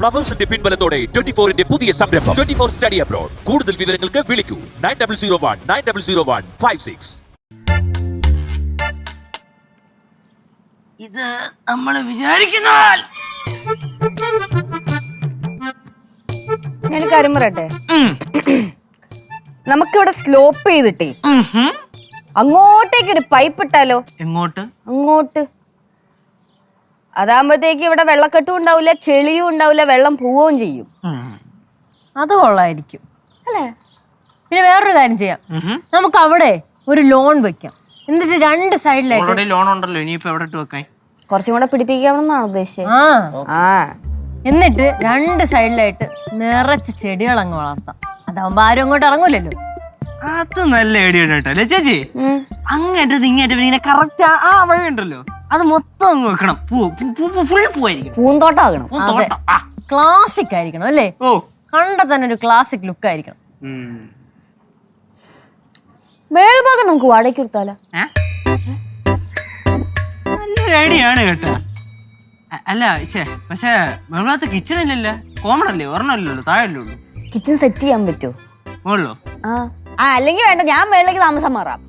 ഫ്ലവേഴ്സിന്റെ പിൻബലത്തോടെ 24-ന്റെ പുതിയ സംരംഭം 24 study abroad. കൂടുതൽ വിവരങ്ങൾക്ക് വിളിക്കൂ 9001900156. ഇത് നമ്മൾ വിചാരിക്കുന്ന ഞാൻ കാര്യം പറയട്ടെ, നമുക്കിവിടെ സ്ലോപ്പ് ചെയ്തിട്ടേ അങ്ങോട്ടേക്ക് ഒരു പൈപ്പ് ഇട്ടാലോ? എങ്ങോട്ട്? അങ്ങോട്ട്. അതാകുമ്പോഴത്തേക്ക് ഇവിടെ വെള്ളക്കെട്ടും ഉണ്ടാവില്ല, ചെളിയും ഉണ്ടാവില്ല, വെള്ളം പോവുകയും ചെയ്യും. അത് കൊള്ളായിരിക്കും അല്ലേ? പിന്നെ വേറൊരു കാര്യം ചെയ്യാം, നമുക്ക് അവിടെ ഒരു ലോൺ വെക്കാം. എന്നിട്ട് രണ്ട് സൈഡിലായിട്ട് ലോൺ ഉണ്ടല്ലോ, ഇനിയിപ്പോ എവിടെ ഇട്ട് വെക്കാൻ? കുറച്ചും കൂടെ പിടിപ്പിക്കാമെന്നാണ് ഉദ്ദേശിച്ചത്. എന്നിട്ട് രണ്ട് സൈഡിലായിട്ട് നിറച്ച് ചെടികൾ അങ്ങ് വളർത്താം. അതാവുമ്പോ ആരും അങ്ങോട്ട് ഇറങ്ങൂലല്ലോ. അത് നല്ല ഐഡിയ കേട്ടോ ചേച്ചി. അങ്ങേറ്റത് ഇങ്ങേറ്റത് ഇങ്ങനെ കറക്റ്റ് ആ വഴി ഉണ്ടല്ലോ, അത് മൊത്തം അങ്ങ് വെക്കണം. ഫുൾ പൂവായിരിക്കും, പൂന്തോട്ടമാകണം. ക്ലാസിക് ആയിരിക്കണം അല്ലേ? ഓ, കണ്ട തന്നെ ഒരു ക്ലാസിക് ലുക്ക് ആയിരിക്കണം. മേൽഭാഗം നമുക്ക് വാടകയ്ക്ക് കൊടുത്താലോ? നല്ലൊരു ഐഡിയ ആണ് കേട്ടോ. അല്ല പക്ഷേ മേളത്തെ കിച്ചൺ ഇല്ലല്ലോ, കോമൺ അല്ലേ, ഒരെണ്ണല്ലോ, താഴല്ലേ ഉള്ളൂ. കിച്ചൺ സെറ്റ് ചെയ്യാൻ പറ്റുമോ? മുകളിലോ? അല്ലെങ്കിൽ വേണ്ട, ഞാൻ മേളിലേക്ക് താമസം മാറാം.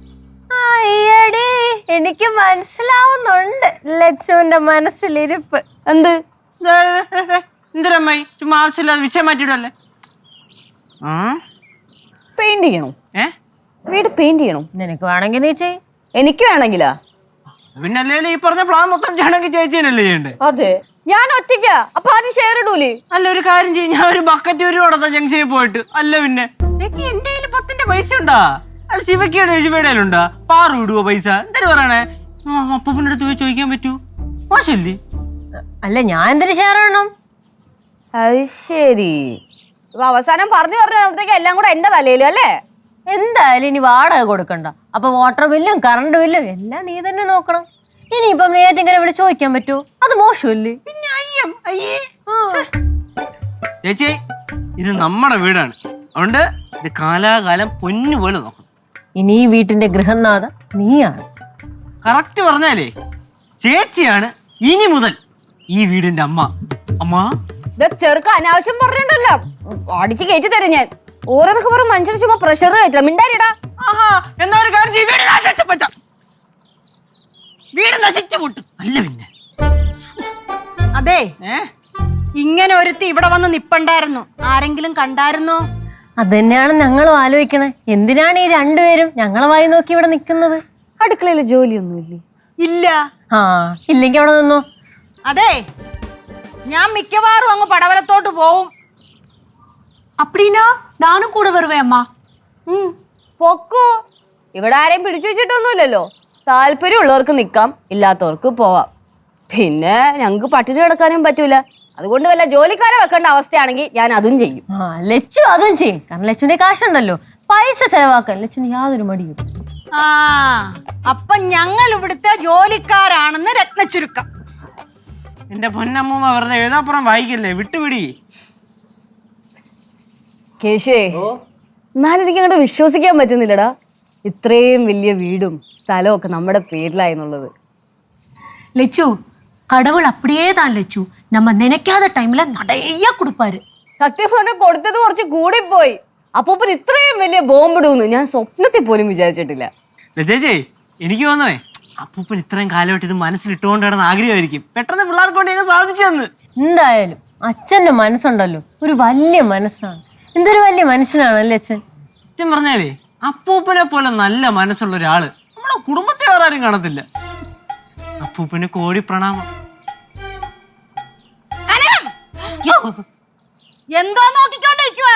അയ്യടി, എനിക്ക് മനസ്സിലാവുന്നുണ്ട് ലച്ചുവിന്റെ മനസ്സിലിരിപ്പ്. എന്ത് എന്തൊരമ്മായി ചുമ്മാ ആവശ്യമില്ലാതെ വിഷയം മാറ്റിയിടല്ലേ. പെയിന്റ് ചെയ്യണോ? വീട് പെയിന്റ് ചെയ്യണോ? നിനക്ക് വേണമെങ്കിൽ നീ ചെയ്. എനിക്ക് വേണമെങ്കിലാ? പിന്നെ അല്ലേ ഈ പറഞ്ഞ പ്ലാൻ മൊത്തം ചെയ്യണമെങ്കിൽ ചേച്ചിയല്ലേ ചെയ്യണ്ടേ? അതെ, ഞാൻ ഒറ്റയ്ക്കാ. അപ്പൊ ആരും ഷെയർ ഇടൂലേ? അല്ല, ഒരു കാര്യം ചെയ്യും, ഞാൻ ഒരു ബക്കറ്റ് ഒരു കൊടുത്ത ജംഗ്ഷനിൽ പോയിട്ട്. അല്ല പിന്നെ ചേച്ചി, എന്റെ കയ്യിൽ 10 പൈസ ഉണ്ടാ? ശിവയുടെ ഉണ്ടാ? പാറു ഇടുവോ പൈസ? എന്തായാലും പറയണേ, അപ്പൂപ്പിന്റെ അടുത്ത് പോയി ചോദിക്കാൻ പറ്റൂ? മോശല്ലേ? അല്ല, ഞാൻ എന്തിനു ഷെയർ ചെയ്യണം? അത് ശരി. അവസാനം പറഞ്ഞപ്പോഴത്തേക്ക് എല്ലാം കൂടെ എന്റെ തലയിലും അല്ലേ? എന്തായാലും ഇനി വാടക കൊടുക്കണ്ട. അപ്പൊ വാട്ടർ ബില്ലും കറണ്ട് ബില്ലും എല്ലാം നീ തന്നെ നോക്കണം. ഇനിയിപ്പം നേരിങ്ങനെ ഇവിടെ ചോദിക്കാൻ പറ്റുമോ? അത് മോശമല്ലേ? പിന്നെ ചേച്ചി, ഇത് നമ്മുടെ വീടാണ്, അതുകൊണ്ട് ഇത് കാലാകാലം പൊന്നു പോലെ നോക്കണം. ഇനി ഈ വീട്ടിന്റെ ഗൃഹനാഥ നീയാണ്. കറക്റ്റ് പറഞ്ഞാലേ ചേച്ചിയാണ് ഇനി മുതൽ ഈ വീടിന്റെ അമ്മ. ചെറുക്ക അനാവശ്യം പറഞ്ഞിട്ടല്ലോ, അടിച്ച് കയറ്റി തരും ഞാൻ. ഓരോന്നൊക്കെ പറഞ്ഞ മനുഷ്യന് ചുമ്മാ പ്രഷർ കയറ്റില്ല. മിണ്ടാരിടാ. എന്നാ ഒരു കാര്യം ചെയ്യ്, വീട് നശിച്ചു പൊട്ടും. അല്ല പിന്നെ അതെ, ഇങ്ങനെ ഒരുത്തി ഇവിടെ വന്ന് നിപ്പണ്ടായിരുന്നു, ആരെങ്കിലും കണ്ടായിരുന്നോ? അതന്നെയാണ് ഞങ്ങളും ആലോചിക്കണേ. എന്തിനാണ് ഈ രണ്ടുപേരും ഞങ്ങളെ വായി നോക്കി ഇവിടെ നിക്കുന്നത്? അടുക്കളയില് ജോലിയൊന്നുമില്ലേ? ഇല്ല. ഇല്ലെങ്കി അവിടെ നിന്നോ. അതെ, ഞാൻ മിക്കവാറും അങ്ങ് പടവലത്തോട്ട് പോവും. அப்படினா நானும் கூட வருவேன் அம்மா. പൊക്കോ, ഇവിടെ ആരെയും പിടിച്ചു വെച്ചിട്ടൊന്നുമില്ലല്ലോ. താല്പര്യമുള്ളവർക്ക് നിക്കാം, ഇല്ലാത്തവർക്ക് പോവാം. പിന്നെ ഞങ്ങക്ക് പട്ടിണി കിടക്കാനും പറ്റൂല. അതുകൊണ്ട് വല്ല ജോലിക്കാരെ വെക്കേണ്ട അവസ്ഥയാണെങ്കിൽ ഞാൻ അതും ചെയ്യും. ലച്ചു അതും ചെയ്യും. കാരണം ലച്ചുവിന്റെ കാശുണ്ടല്ലോ, പൈസ ചെലവാക്കാൻ ലച്ചുവിന് യാതൊരു മടിയും. അപ്പൊ ഞങ്ങൾ ഇവിടുത്തെ ജോലിക്കാരാണെന്ന് രത്നച്ചുരുക്കം. എന്റെ പൊന്നമ്മൂമ്മ വെറുതെ എഴുതാപ്പുറം വായിക്കല്ലേ, വിട്ടുപിടി. കേശുവേ, എന്നാലും എനിക്ക് അങ്ങോട്ട് വിശ്വസിക്കാൻ പറ്റുന്നില്ലടാ, ഇത്രയും വലിയ വീടും സ്ഥലവും ഒക്കെ നമ്മുടെ പേരിലായെന്നുള്ളത്. லெச்சு, கடவுள் அப்படியே தான் லெச்சு, நம்ம நினைக்காத டைம்ல நிறைய கொடுப்பாரு. സത്യം പറഞ്ഞാൽ കൊടുത്തത് കുറച്ച് കൂടിപ്പോയി. അപ്പൂപ്പൻ ഇത്രയും വലിയ ബോംബിടുമെന്ന് ഞാൻ സ്വപ്നത്തിൽ പോലും വിചാരിച്ചിട്ടില്ല. ചേച്ചി, എനിക്ക് തോന്നണേ അപ്പൂപ്പൻ ഇത്രയും കാലമായിട്ട് ഇത് മനസ്സിലിട്ടുകൊണ്ട് കിടന്ന ആഗ്രഹമായിരിക്കും, പെട്ടെന്ന് പിള്ളേർക്ക് കൊണ്ട് ഞങ്ങൾ സാധിച്ചു തന്ന്. എന്തായാലും അച്ഛന്റെ മനസ്സുണ്ടല്ലോ, ഒരു വലിയ മനസ്സാണ്. എന്തൊരു വലിയ മനുഷ്യനാണല്ലേ അച്ഛൻ. സത്യം പറഞ്ഞാലേ അപ്പൂപ്പനെ പോലെ നല്ല മനസ്സുള്ള ഒരാള് നമ്മുടെ കുടുംബത്തെ വേറെ ആരും കാണത്തില്ല. അപ്പൂപ്പന് കോടി പ്രണാമം. എന്തോ നോക്കിക്കൊണ്ടിരിക്കുവാ?